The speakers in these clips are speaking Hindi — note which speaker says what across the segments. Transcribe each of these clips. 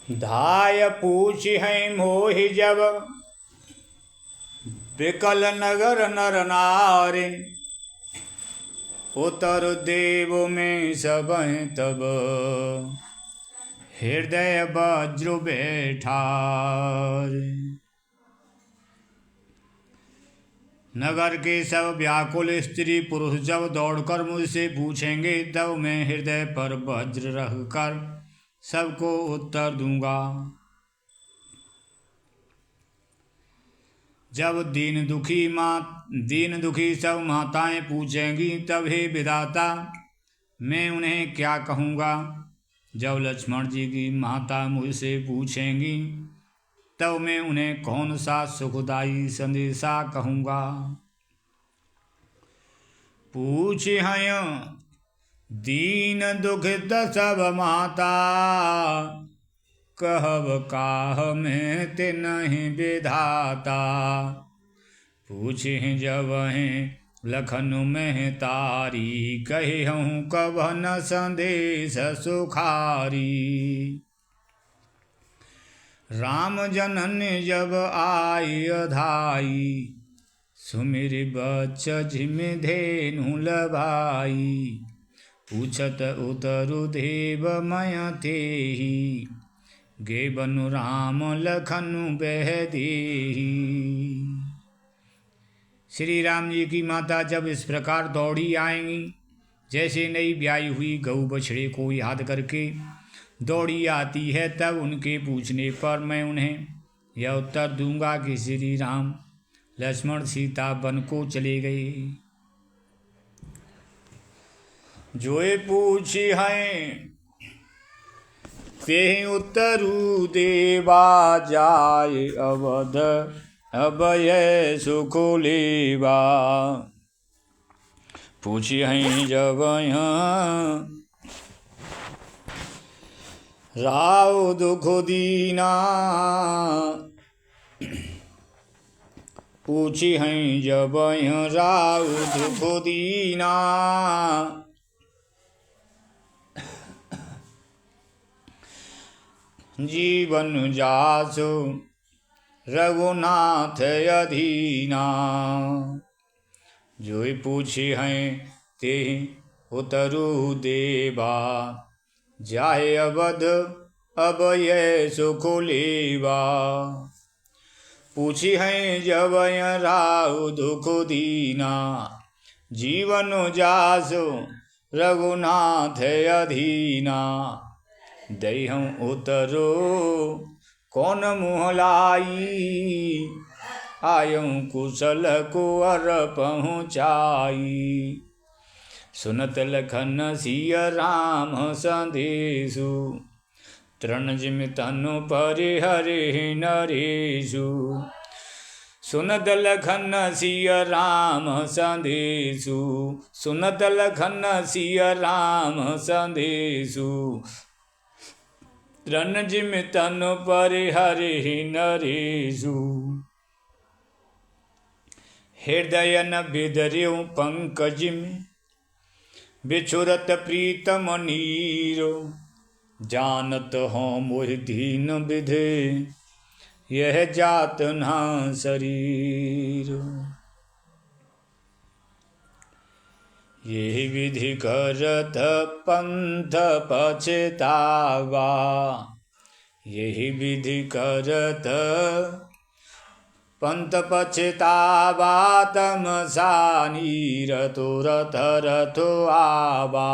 Speaker 1: धाय पूछ है मोहि जब विकल नगर नर नारे। उतर देव में सब तब हृदय वज्र बैठार। नगर के सब व्याकुल स्त्री पुरुष जब दौड़कर मुझसे पूछेंगे तब मैं हृदय पर वज्र रख कर सबको उत्तर दूंगा। जब दीन दुखी सब माताएं पूछेंगी तब हे विधाता मैं उन्हें क्या कहूँगा। जब लक्ष्मण जी की माता मुझसे पूछेंगी तब मैं उन्हें कौन सा सुखदायी संदेशा कहूँगा। पूछ हैं दीन दुखित सब माता कहब काह में ते नहीं विधाता। पूछे जब हैं लखन में तारी कहे हूँ कब न संदेश सुखारी। राम जनन जब आई अधाई सुमिर बच्च झिम धेनु लभाई। पूछत उतरु देव मय तेहि गे बनु राम लखनु बह देहि। श्री राम जी की माता जब इस प्रकार दौड़ी आएंगी जैसे नई ब्याई हुई गऊ बछड़े को याद करके दौड़ी आती है, तब उनके पूछने पर मैं उन्हें यह उत्तर दूंगा कि श्री राम लक्ष्मण सीता वन को चले गए। जोए पूछी हैं ते उत्तरु देवा जाय अवध अब ये सुख लेवा। पूछी हैं जब यहाँ राव दुख दीना। पूछी हैं जब यहाँ राव दुख दीना। जीवन जासु रघुनाथ अधीना। जो पूछी हैं ते उतरु देवा जाए अवध अब ये सुख लेवा। पूछी हैं जब राव दुख दीना। जीवन जासु रघुनाथ अधीना। दहु उतरो कौन मुँह लाई। आयऊँ कुशल को अर पहुँचाई। सुनत लखन सिय राम संदेशु तृण जिम तनु परिहरे नरेशु। सुनत लखन सिय राम संदेशु सुनत लखन सिय राम संदेशु तृण जिम तनु परिहरे नरेशु। हृदय न बिदर्यो पंकज में बिछुरत प्रीतम नीरो। जानत हो मोहि दीन विधे यह जात ना शरीर। यही विधि करत पंथ पछतावा। यही विधि करत पंथ पछतावा। तमसानी रतो रथ रथो आवा।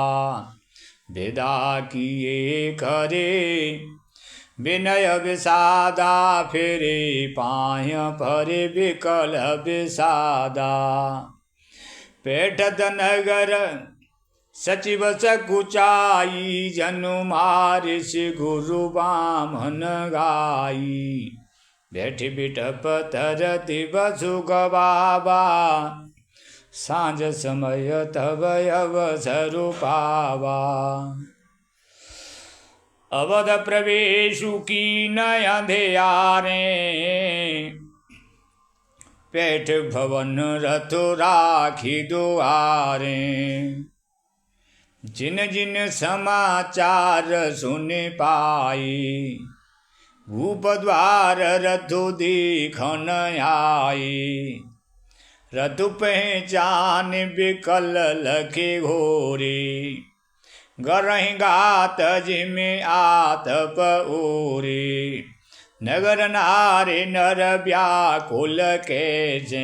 Speaker 1: विदा किए करे विनय विषादा। फिरे पाय परे विकल विषादा। पेठत नगर सचिव सकुचाई। जनु मारिस गुरु बामन गाई। बैठ बिटप तरति बसु गवाबा। सांझ समय तब अवसरु पावा। अवध प्रवेशु की नय अंधियारे। पेठ भवन रथ राखी दुआरे। जिन जिन समाचार सुन पाई, भूप द्वार रथु देखन आई। रथु पहचान विकल लखे घोरे, गरहि गात जिमे आतप ओरे। नगर नारे नर व्याकुल कैसे,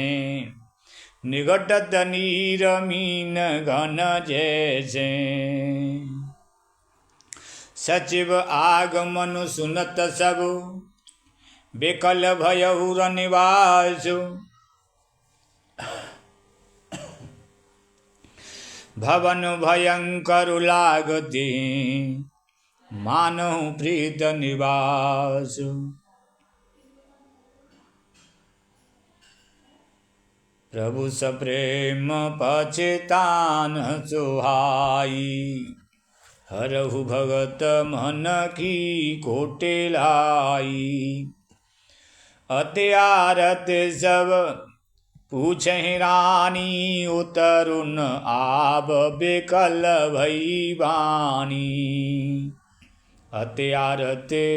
Speaker 1: निगटत नीर मीन घन जैसे। सचिव आगमन सुनत सब, विकल भयउ रनिवासु। भवन भयंकर लागते, मानहु प्रीत निवास। प्रभु सप्रेम पछतान सुहाई, हरहु भगत मन की कोटेलाई। अत्यारत सब पूछहि रानी, उतरुन आब विकल भई बानी। अत्यारते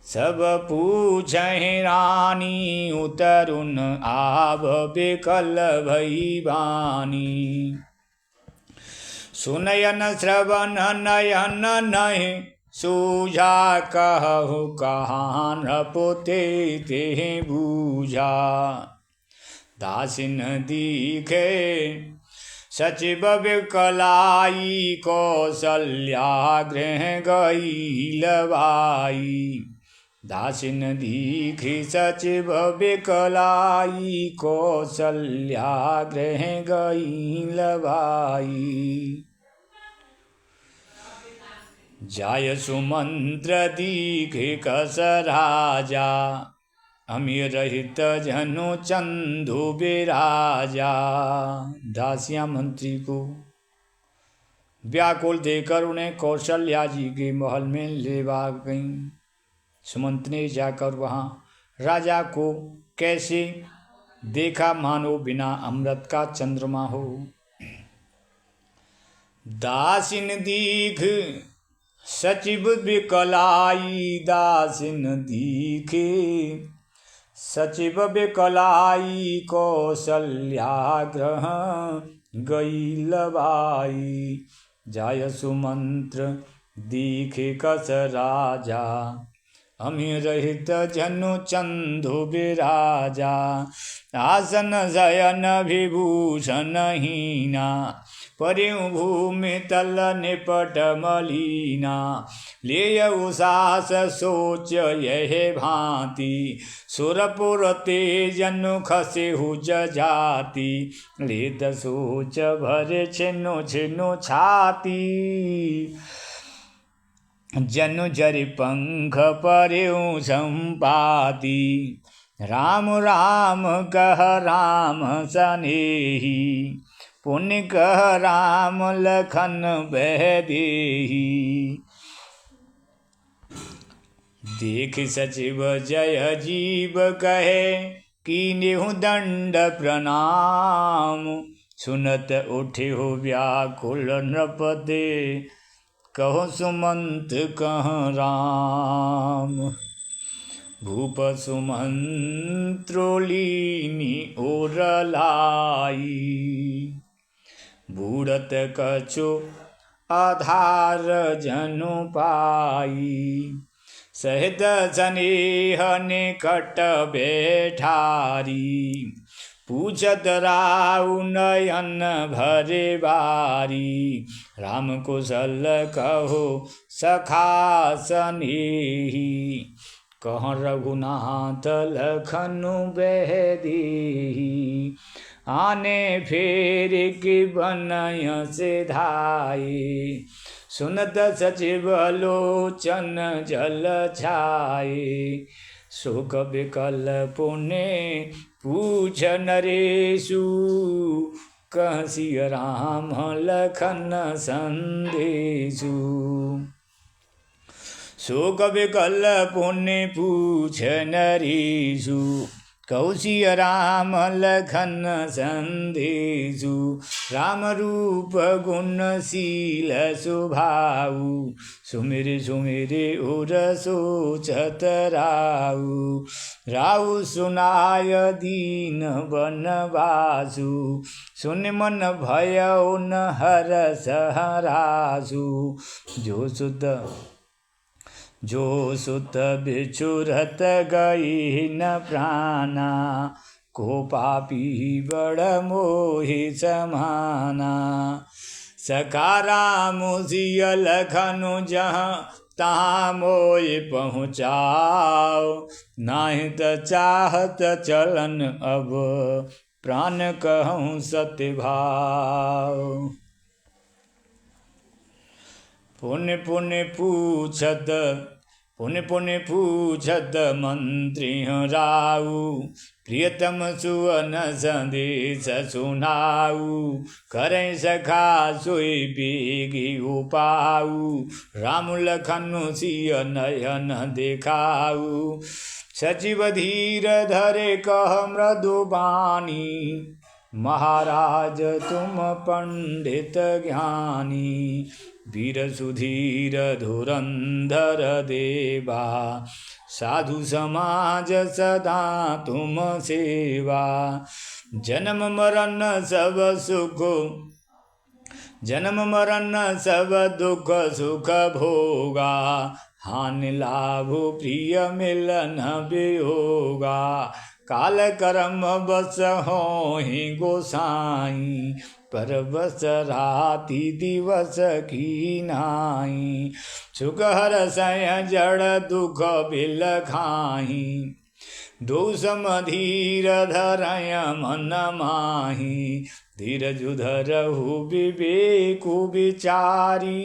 Speaker 1: सब पूछहि रानी, उतरुन आब विकल भई बानी। सुनयन श्रवण नयन नहि सूझा, कहु कहान पोते ते बूझा। दासिन दीखे सचिव विकलाई, कौशल्या गृह गई लवाई। दासिन दीखी सचिव विकलाई, कौशल्या गृह गई लवाई। जाय सुमंत्र दीखे कस राजा, अमीर रहित जनु चंदु बिराजा। दासियां मंत्री को व्याकुल देकर उन्हें कौशल्या जी के महल में लेवा गईं। सुमंत ने जाकर वहाँ राजा को कैसे देखा, मानो बिना अमृत का चंद्रमा हो। दासिन दीख सचिव विकलाई, दासिन दीखे सचिव विकलाई, कौशल्या गृह गई लवाई। जाय सुमंत्र दीखे कस राजा, अमीर रहित जनु चंदु बिराजा। आसन शयन विभूषण हीना, परिउ भूमि तल निपट मलीना। लेयउ सास सोच यह भांति, सुरपुर ते जनु खसेहु जाति। लेत सोच भरे छिनु छिनु छाती, जनु जरि पंख परिउ संपाति। राम राम कह राम सनेही, पुण्य कह राम लखन बह देही। देख सचिव जय जीव कहे, कीन्हु दंड प्रणाम। सुनत उठे हो व्याकुल नृपते, कहो सुमंत कह राम। भूप सुमंत्रोलीनी ओर लाई, बूढ़त कछु आधार जनु पाई। सहित स्नेह निकट बैठारी, पूछत राउ नयन भरे बारी। राम कुशल कहो सखा सनेही, कह रघुनाथ लखनु बह देही। आने फेर की बनय से धाये, सुनत सचिव लोचन जल छाये। शोक विकल पुण्य पूछ नरेशु, कह सिय राम लखन संदेशु। शोक विकल पुण्य पूछ नरेशु, कौशिय राम लखन संदेशु राम रूप गुणशील स्वभाव सुमिर सुमिर उर सोचत राउ राउ सुनाय दीन बनवासु सुन मन भयो न हरस हरासु जो सुत बिछुरत गई न प्राणा को पापी बड़ मोहि समाना सकाराम सिय लखनु जहाँ तहाँ मोहि पहुँचाओ नाही त चाहत चलन अब प्राण कहूँ सत्य भाव पुण्य पुण्य पूछत मंत्री राउ प्रियतम सुवन संदेश सुनाऊ करें सखा सोई बेगी उपाऊ राम लखनु सिय नयन देखाऊ सचिव धीर धरे कह मृदु बानी महाराज तुम पंडित ज्ञानी वीर सुधीर धुरंधर देवा साधु समाज सदा तुम सेवा जन्म मरण सब दुख सुख भोगा हानि लाभ प्रिय मिलन वियोगा काल कर्म बस होहि गोसाई पर बस राति दिवस की नाई सुख हर सय जड़ दुख बिल खाही दो समधीर धरय मन माही धीरज धरहु विवेकु विचारी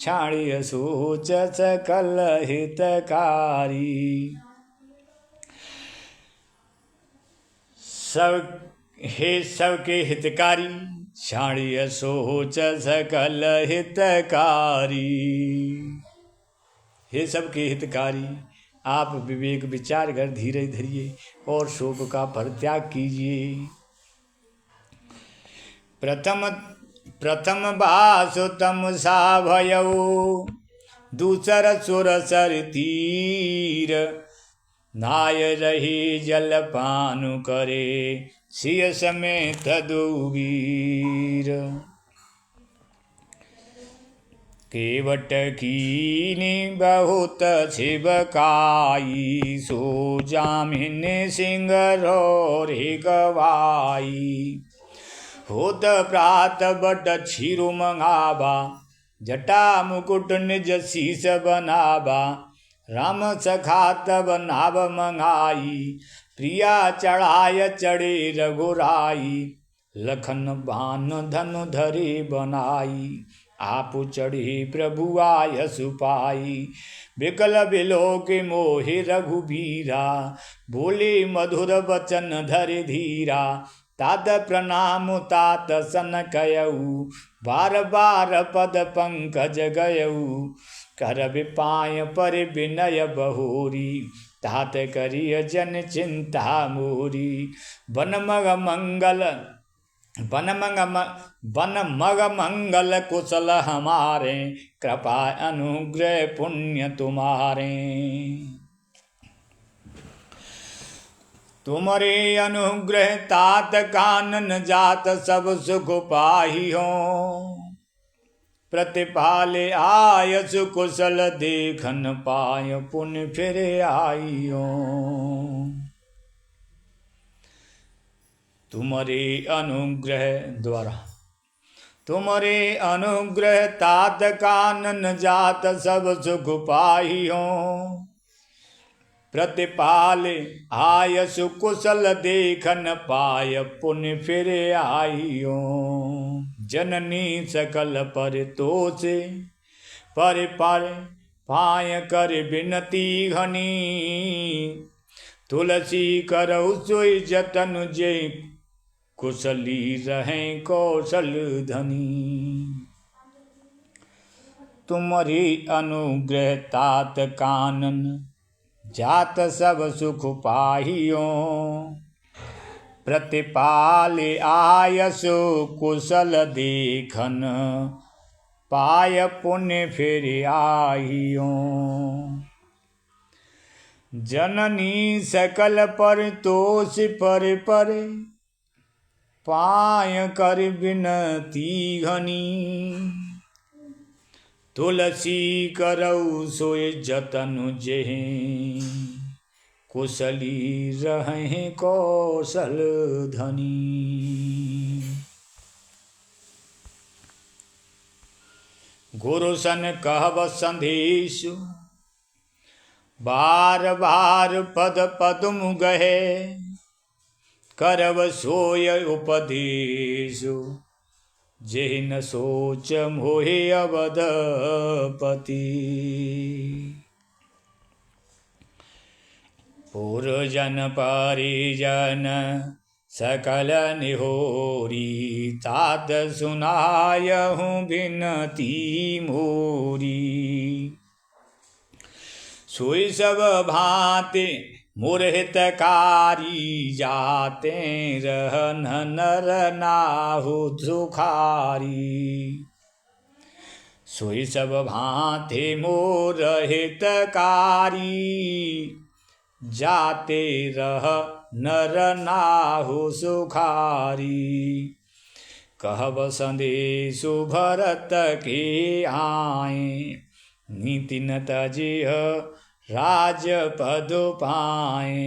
Speaker 1: छाड़िय सोच सकल हितकारी सबके हितकारी छाड़िय सोच सकल हितकारी। हे सबके हितकारी, आप विवेक विचार कर धीरज धरिए और शोक का परित्याग कीजिए। प्रथम बासुतम सा भयऊ दूसर सुर सर तीर नाय रही जल पानु करे सिय समेत दुवीर केवट कीनी बहुत छिबकाई सो जामिन सिंह रे गवाई होत प्रात बट क्षीरु मंगाबा जटा मुकुट निज शीस बनाबा राम सखा तब नाभ मंगाई प्रिया चढ़ाय चढ़े रघुराई लखन बान धनु धरे बनाई आप चढ़े प्रभु आय सुपाई विकल बिलोक मोहि रघुबीरा बोले मधुर वचन धरे धीरा तात प्रणाम तात सन कयऊ बार बार पद पंकज गयऊ कर विपाय पर विनय बहोरी तात करिय जन चिंता मोरी बन मग मंगल कुशल हमारे कृपा अनुग्रह पुण्य तुम्हारे तुम्हारे अनुग्रह तात कानन जात सब सुख पाही हो प्रतिपाले आयस कुशल देखन पाय पुण्य फिर आइयो तुम्हारे अनुग्रह द्वारा तुम्हारे अनुग्रह तात कानन जात सब सुख पाइयो प्रतिपाले आयस कुशल देखन पाय पुण्य फिर आइयो जननी सकल पर तो से पर पाय कर बिनती घनी तुलसी करऊ सोई जतन जय कुशली रहें कौशल धनी तुम्हारी अनुग्रह तात कानन जात सब सुख पाहियो। प्रतिपाल आयसु कुशल देखन, पाय पुण्य फिर आहियो। जननी सकल पर तोष पर पाय कर बिनती घनी। तुलसी करऊ सोय जतन जेहि, कुशली रहें कौशल धनी। गुरु सन कहब संदेशु, बार बार पद पदुम गहे। करब सोय उपदेशु, जेहि न सोच मोहे अवधपति। पुरजन परिजन सकल निहोरी, तात सुनायहु बिनती मोरी। सोई सब भांति मोर हितकारी, जाते रहन नर नाहु सुखारी। सोई सब भांति मोर हितकारी, जाते रह नर नाहु सुखारी। कहब संदेशु भरत के आए, नीति न तजिह राजपद पाए।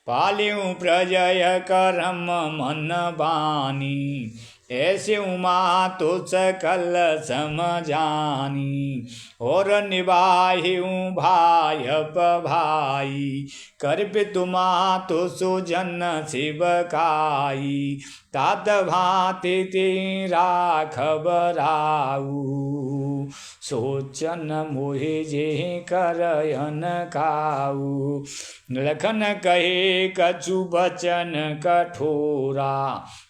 Speaker 1: पाल्यू प्रजय करम मन बानी, ऐसे उमा तो सकल समझानी। और निभाहिऊ भायप भाई, कर पितु मातु सुजन शिवकाई। तात भांति ते राखब राऊ, सोचन मोहि जेहि करयन काऊ। लखन कहे कछु बचन कठोरा,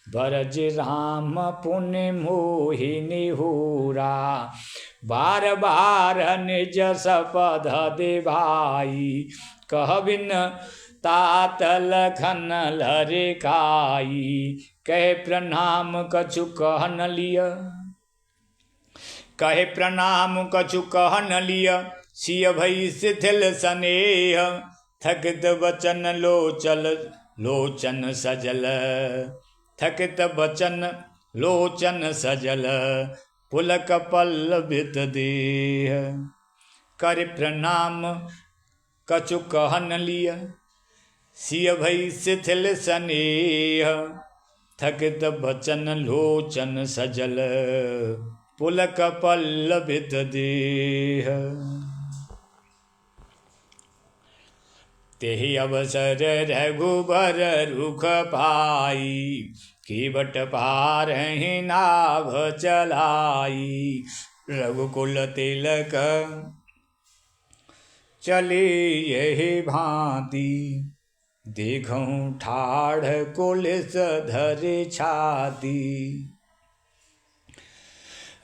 Speaker 1: बरज राम पुण्य मोहि निहोरा। बार बार निज सपद दे भाई, कहबिन तात लखन लरे काई। कहे प्रणाम कछु कह न लिय, कहे प्रणाम कछु कह न लिय। सिय भई शिथिल स्नेह, थकित बचन लोचन सजल। थकित बचन लोचन सजल, पुलक पल्लवित देह। कर प्रणाम कछु कह न लिय, सिय भई शिथिल स्नेह। थकित बचन लोचन सजल, पुलक पल्लवित देह। तेहि अवसर रघुबर रुख पाई, केवट पारहि नाभ चलाई। रघुकुल तिलक चले यही भांति, देखूं ठाढ़ कुलिस धरि छाती।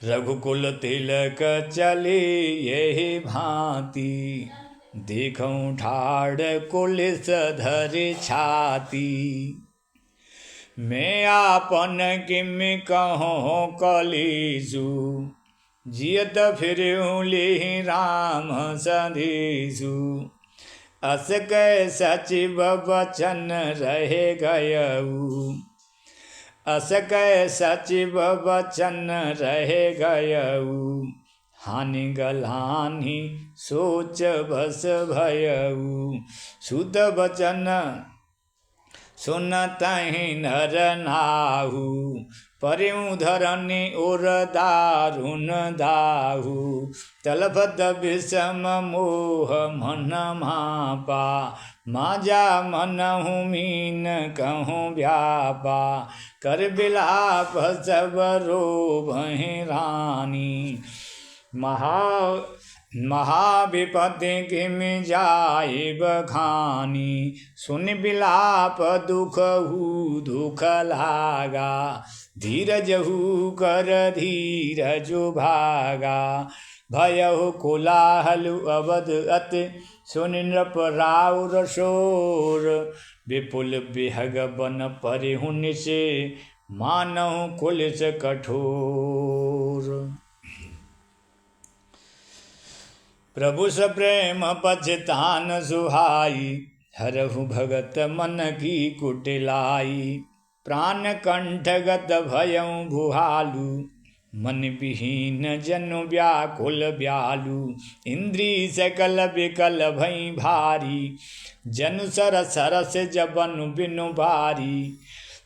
Speaker 1: रघुकुल तिलक चले यही भांति, देखूं ठाढ़ कुलिस धरि छाती। मैं आपन किम कहूँ कलेसु, जियत फिरूं लेहि राम संदेशु। अस कै सचिव वचन रहे गयऊ, अस कै सचिव वचन रहे गयऊ। हानि गलहानि सोच बस भयऊ, सुत वचन सुनतहि नर नाहु। परिऊ धरनी उर दारुण दाहु, तलफत विषम मोह मन मापा। माजा मनहु मीन कहूँ व्यापा, कर बिलाप सब रोभहि रानी। महाविपत्ति किम जाए बखानी, सुन बिलाप दुख हु दुख लागा, धीरजहु कर धीरजु भागा, भयहु कोलाहलु अवध अति, सुन नृप राउर शोर, विपुल बिहग बन परिहु निसे, मानहु कुलिस कठोर। प्रभु स प्रेम पछतान सुहाई, हरहु भगत मन की कुटिलाई, प्राण कंठगत भयउ भुहालु, मन विहीन जनु व्याकुल ब्यालु, इंद्री सकल विकल भई भारी, जनु सर सरस जबनु बिनु भारी,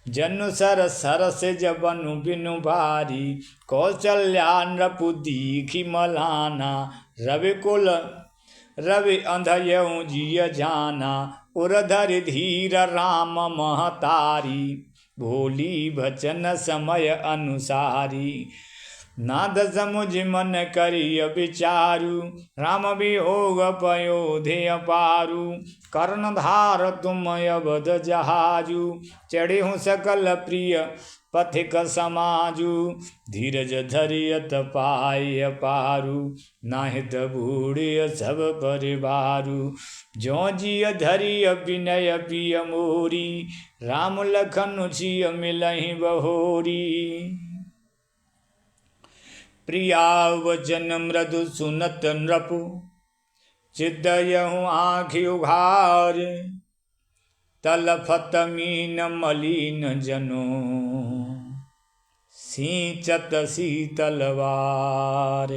Speaker 1: जनु सर सरस जबनु बिनु भारी, कौशल्या नृपु दीखी मलाना, रवि कुल रवि अंधयऊ जिय जाना, उरधर धीर राम महतारी, भोली भचन समय अनुसारी, नाद समुझ मन करिय विचारु, राम वियोग पयोधेय पारु, कर्णधार तुम अवध जहाजु, चढ़े हूँ सकल प्रिय पथिक समाजु, धीरज धरियत पाय पारु, नाहित बूढ़िय सब परिवारु, जो जिय धरिय विनय पिय मोरी, राम लखन छिय मिलहि बहोरी, प्रिया वचन मृदु सुनत नृपु, चिदयहु आँखि उघार, तलफत मीन मलिन जनो, सींचत शीतलवार,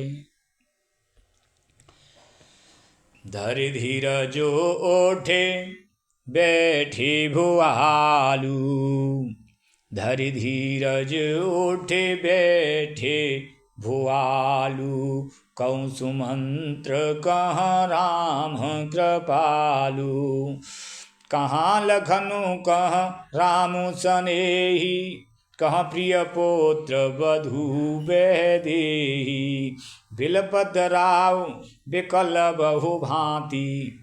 Speaker 1: धरि धीरजो ओठे बैठी भुआलू, धरि धीरज ओठे बैठे भुआलू, कहूँ सुमंत्र कहाँ राम कृपालु, कहाँ लखनु कहाँ रामु सनेही, कहाँ प्रिय पुत्र वधू बेदेही, बिलपत राव विकल बहु भांति,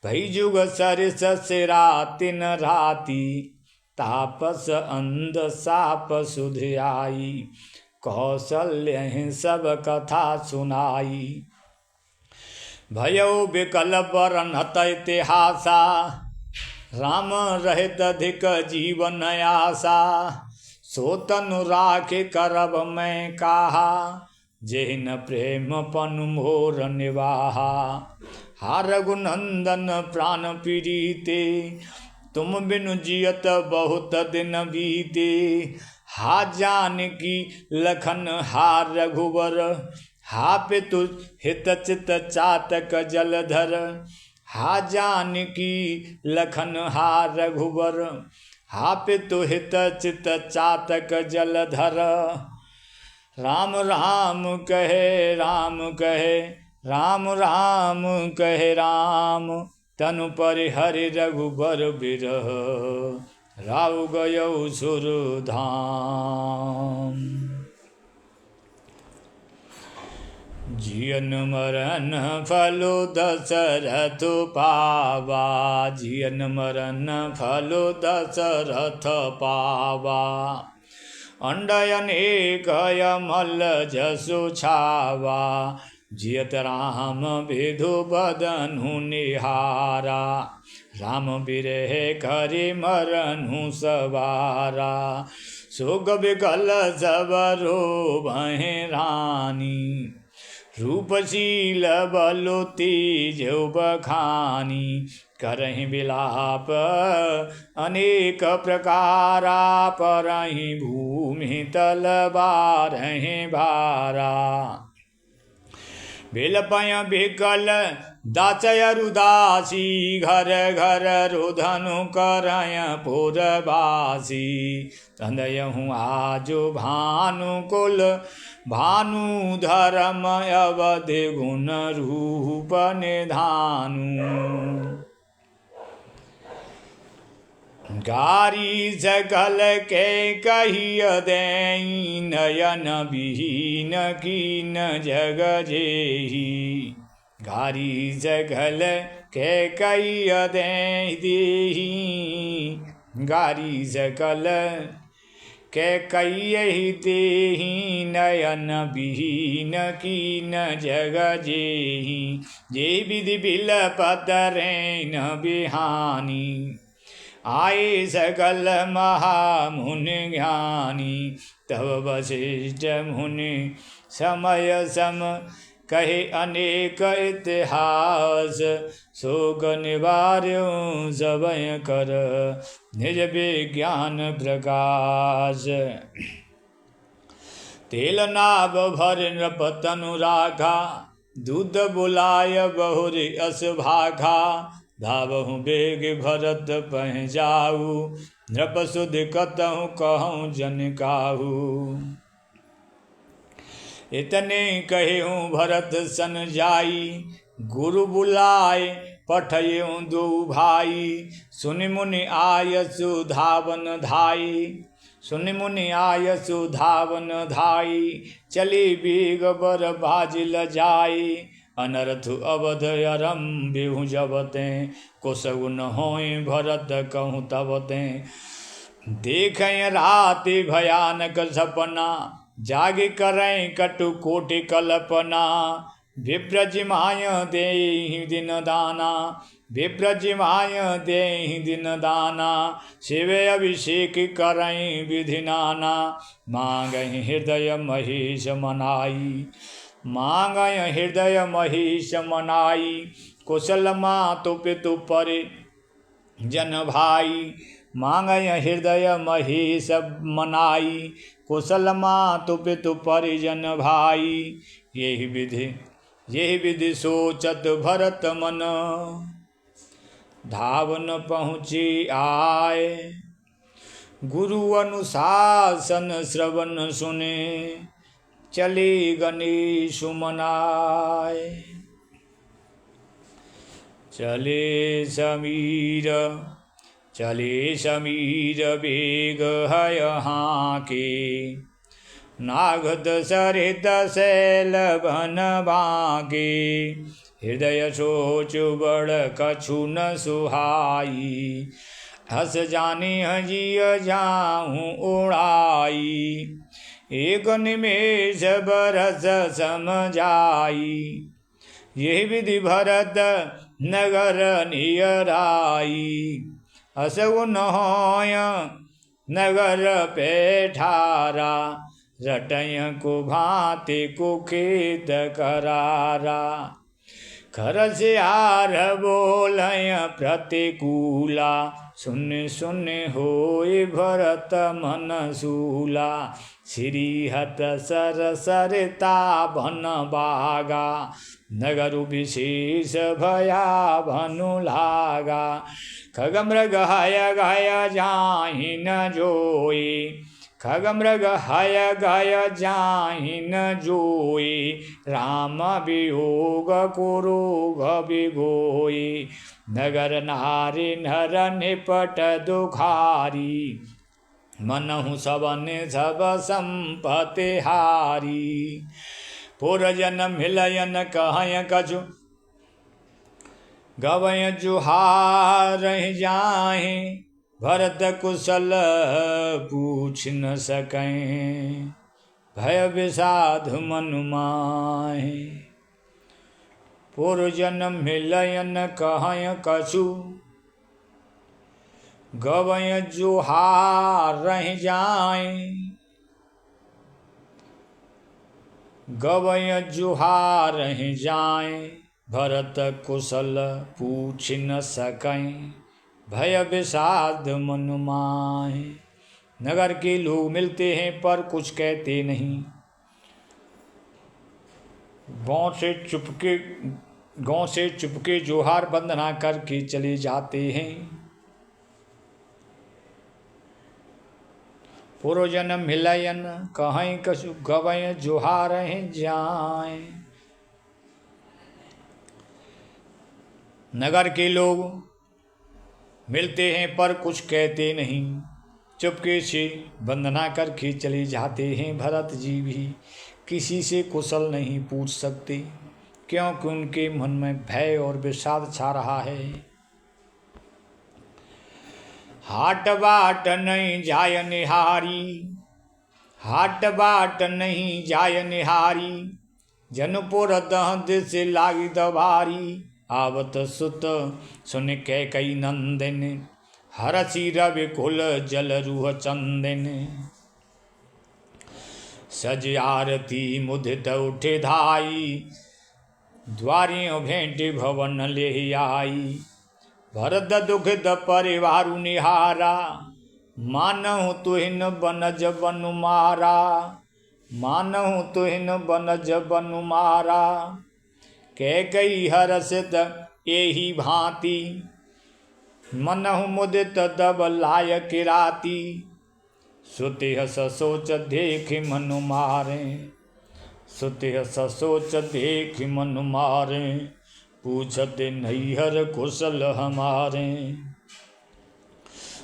Speaker 1: भई जुग सरिस सिरा तिन राति, तापस अंध साप सुध आई, कौशल्य सब कथा सुनाई, भयो विकल बरनत इतिहासा, राम रहित अधिक जीवन आशा, सो तनु राखे करब मैं काहा, जेन प्रेम पनु मोर निवाहा, हा रघुनंदन प्राण पीड़िते, तुम बिनु जियत बहुत दिन बीते, हा जानकी लखन हा रघुवर, हा पितु हित चित चातक जलधर, हा जानकी लखन हा रघुवर, हा पितु हित चित चातक जलधर, राम राम कहे राम कहे, राम राम कहे राम, तनु परिहरि रघुबर बिरह, राउ गयौ सुरधाम। जियन मरण फलो दशरथ पावा, जियन मरण फलो दशरथ पावा, अंडयनेक मल जसु छावा, जियत राम विधु बदनु निहारा, राम बिरह करि मरनु सवारा, सुग विकल सब रोबहि रानी, रूपशील बलो तेज बखानी, करहि विलाप अनेक प्रकारा, परहि भूमि तल बारहि भारा, बिलपय विकल दाचय रुदासी, घर घर रुधनु करय पुरवासी, तंदयहु आजु भानु कुल, भानु धर्म अवधि गुण रूप निधानु, गारी सकल के कहिय देई, नयन विहीन कीन जग जेही, घारी जगल कैकई देहि, घारी जगल कैकई देहि, नयन विहीन कीन जग जेहि, जे विधि बिलपत रैन बिहानी, आए सकल महामुनि ज्ञानी, तब वशिष्ठ मुनि समय सम कहे अनेक इतिहास, शोक निवार्यो सबय कर निज विज्ञान प्रकाश। तेल नाभ भर नृप तनु राखा, दूध बुलाय बहुरी अस भाखा, धावहु बेग भरत पह जाऊ, नृप सुध कतहु कहूँ जन काहू। इतने कहेहूँ भरत सन जाई, गुरु बुलाए पठयेहूँ दो भाई, सुनि मुनि आयसु धावन धाई, सुनि मुनि आयसु धावन धाई, चली बेग बर बाजिल जाई, अनर्थ अवध अरम्भेहु जबते, कुसगुन होय भरत कहूँ तबते। देखें राति भयानक सपना, जागे करें कटु कोटि कल्पना, विप्रजिमाय देहि दिन दाना, विप्रजिमाय देहि दिन दाना, शिव अभिषेक करें विधि नाना, मांगहि हृदय महेश मनाई, मांगय हृदय महेश मनाई, कुशल मातु पितु परे जन भाई, मांगय हृदय महेश मनाई, कुशल मातु पितु परिजन भाई। यही विधि सोचत भरत मन, धावन पहुँचे आए, गुरु अनुशासन श्रवण सुने, चले गणेश मनाए। चले समीर बेग हय हाके, नागद सरित शैल बन बाके, हृदय सोच बड़ कछु न सुहाई, हस जाने हजिय जाऊँ उड़ाई, एक निमेष बरस समझाई, यही विधि भरत नगर नियराई, असगुन होय नगर पेठारा, रटय को भांति कुखेत करारा, खरसियार बोलय प्रतिकूला, सुन सुन होय भरत मन सूला, श्रीहत सर सरिता भन बागा, नगर विशेष भया भनु लागा, खगमृग हय गय जाहि न जोई, खगमृग हय गय जाहि न जोई, राम वियोग कुरुग बिगोई, नगर नारी नर निपट दुखारी, मनहु सबन सब संपत्ति हारी, पुरजन मिलयन कहय कछु, गवय जुहार जाहि, भरत कुशल पूछ न सकें, भय विषाद मनु माहि, पुरजन मिलयन कहय कछु, गवय जुहार जाहि, गवय जुहार जाए, भरत कुशल पूछ न सकें, भय विषाद मन माहि। नगर के लोग मिलते हैं पर कुछ कहते नहीं, गांव से चुपके जोहार बंदना करके चले जाते हैं। पुरजन मिलयन कहीं कछु, गवय जोहार जाए। नगर के लोग मिलते हैं पर कुछ कहते नहीं, चुपके से वंदना करके चले जाते हैं। भरत जी भी किसी से कुशल नहीं पूछ सकते, क्योंकि उनके मन में भय और विषाद छा रहा है। हाट बाट नहीं जाय निहारी, हाट बाट नहीं जाय निहारी, जनपुर दहद से लागी दबारी। आवत सुत सुन कैकई नंदन, हरसी रवि कुल जल रूह चंदन। सज आरती मुदित उठे धाई, द्वारियों भेंट भवन ले आई। भरत दुखित परिवारु निहारा, मानहु तुहिन बनज बनु मारा, मानहु तुहिन बनज बनु मारा। कैकई हरसित एहि भांति, मनहु मुदित दब लाय किराती। सुतिह ससोच देख मनु मारे, सुतिह ससोच देख मनु मारे। पूछत नैहर कुशल हमारे,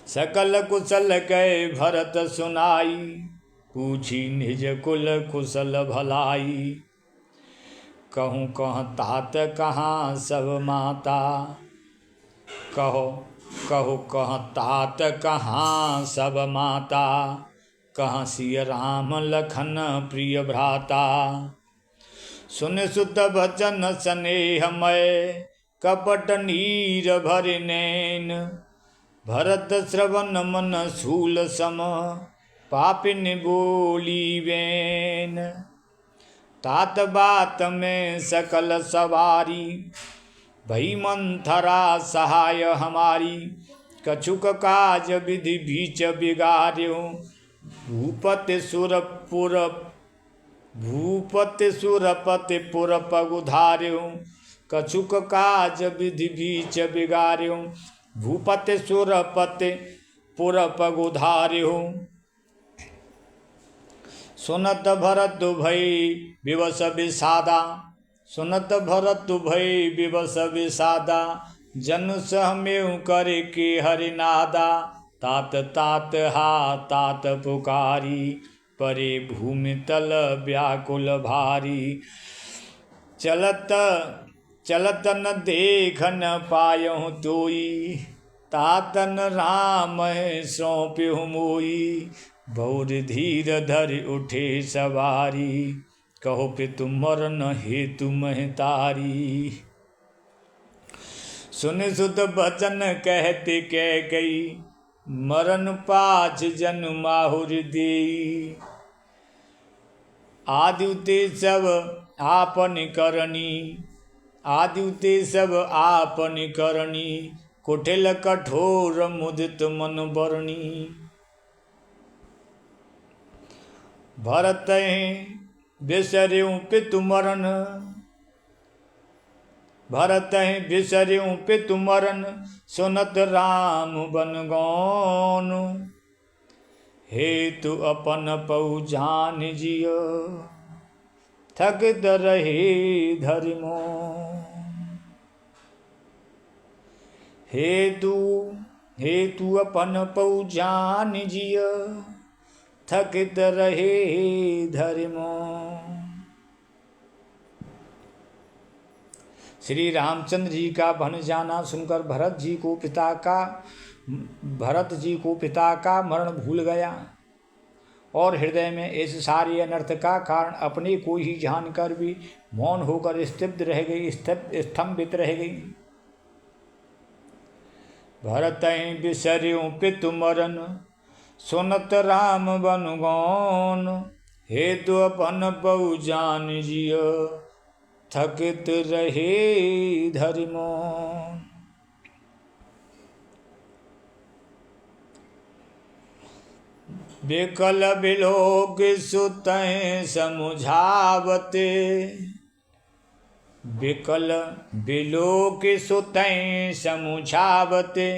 Speaker 1: सकल कुशल कै भरत सुनाई। पूछी निज कुल कुशल भलाई, कहूँ कह तात कहाँ सब माता। कहो कहो कह तात कहाँ सब माता, कहाँ सिय राम लखन प्रिय भ्राता। सुन सुत बचन स्नेहमय, कपट नीर भरि नैन। भरत श्रवण मन शूल सम, पापिन बोली बैन। तात बात में सकल सवारी, भई मंथरा सहाय हमारी। कछुक काज विधि बीच बिगार्यो, भूपति सुरपुर भूपति सुरपति पुर पगुधार्यो। कछुक काज विधि बीच बिगार्यो, भूपति सुरपति पुर पगुधार्यो। सुनत भरत भई विवश विषादा, सुनत भरत भई विवश विषादा। जनु सहमेउ करे के हरिनादा, तात तात हा तात पुकारी। परे भूमि तल व्याकुल भारी, चलत चलत न देख न पायहु तोई। तातन राम सौंप्यहु मोई, बहुर धीर धरि उठे सवारी। कहो पितु मरन हेतु महतारी। सुन सुत बचन कहते कैकई, मरन पाछ जनु माहुर देई। आदिते सब आपन करनी, आदिते सब आपन करनी। कुटिल कठोर मुदित मन बरनी। भरत बिसर्यु पितु मरन, भरत बिसर्यु पितु मरन। सुनत राम बन गौन, हेतु अपन पउ जान जिय। थकित रहे धरि मोन, हेतु हेतु अपन पउ जान जिय। थकित रहे धरि मोन। श्री रामचंद्र जी का बन जाना सुनकर भरत जी को पिता का मरण भूल गया और हृदय में इस सारे अनर्थ का कारण अपने को ही जानकर भी मौन होकर स्तब्ध रह गई, स्तंभित रह गई। भरत बिसर्यु पितु मरन, सुनत राम बन गौन। हेतु अपन पउ जान जिय, थकित रहे धरि मोन। बिकल बिलोक सुतैं समुझावते, बिकल बिलोक सुतैं समुझावते।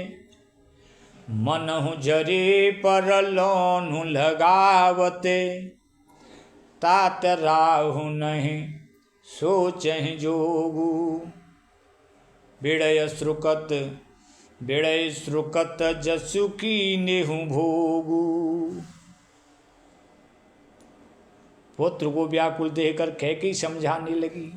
Speaker 1: मनहु जरे पर लोनु लगावते, तात राहु नहीं सोचहि जोगु। बिड़य श्रुकत जसु की नेहु भोगु। पुत्र को व्याकुल देखकर कैकेयी समझाने लगी,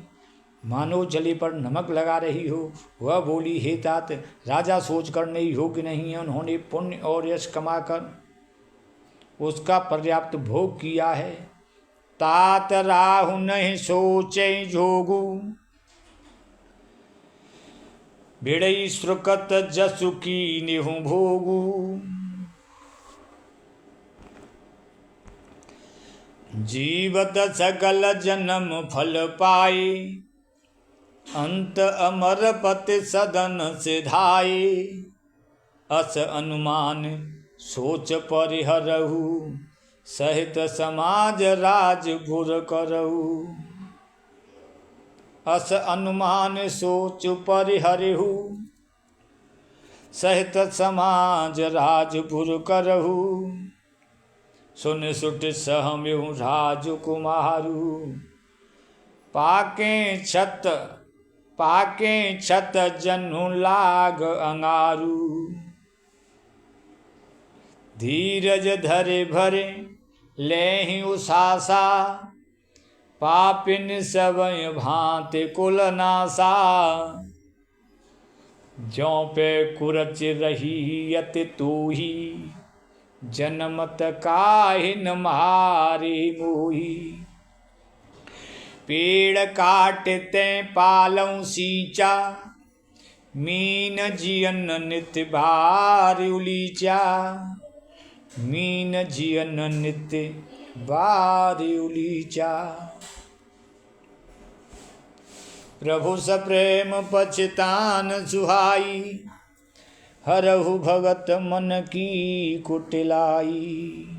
Speaker 1: मानो जले पर नमक लगा रही हो। वह बोली, हे तात, राजा सोच करने योग्य नहीं, उन्होंने पुण्य और यश कमाकर उसका पर्याप्त भोग किया है। तात राहु नहीं सोचे जोगु, बिड़ई श्रुकत जसु की निहु भोगु। जीवत सकल जन्म फल पाए, अंत अमर पति सदन सिधाए। अस अनुमान सोच परिहरहु, सहित समाज राज गुर करहु। अस अनुमान सोच परिहरहु, सहित समाज राज गुर करहु। सुन सुट सहम्यु राजकुमारु, पाके छत जनु लाग अंगारू। धीरज धरे भरे लेहि उसासा, पापिन सबय भांति कुल नासा। ज्यों पे कुरच रही यति तूही, जनमत काहिन मारे मोही। पेड़ काटते पालौ सींचा, मीन जियन नित्य बार उलीचा। मीन जियन नित्य बार उलीचा। प्रभु सप्रेम पछतान सुहाई, हरहु भगत मन की कुटिलाई।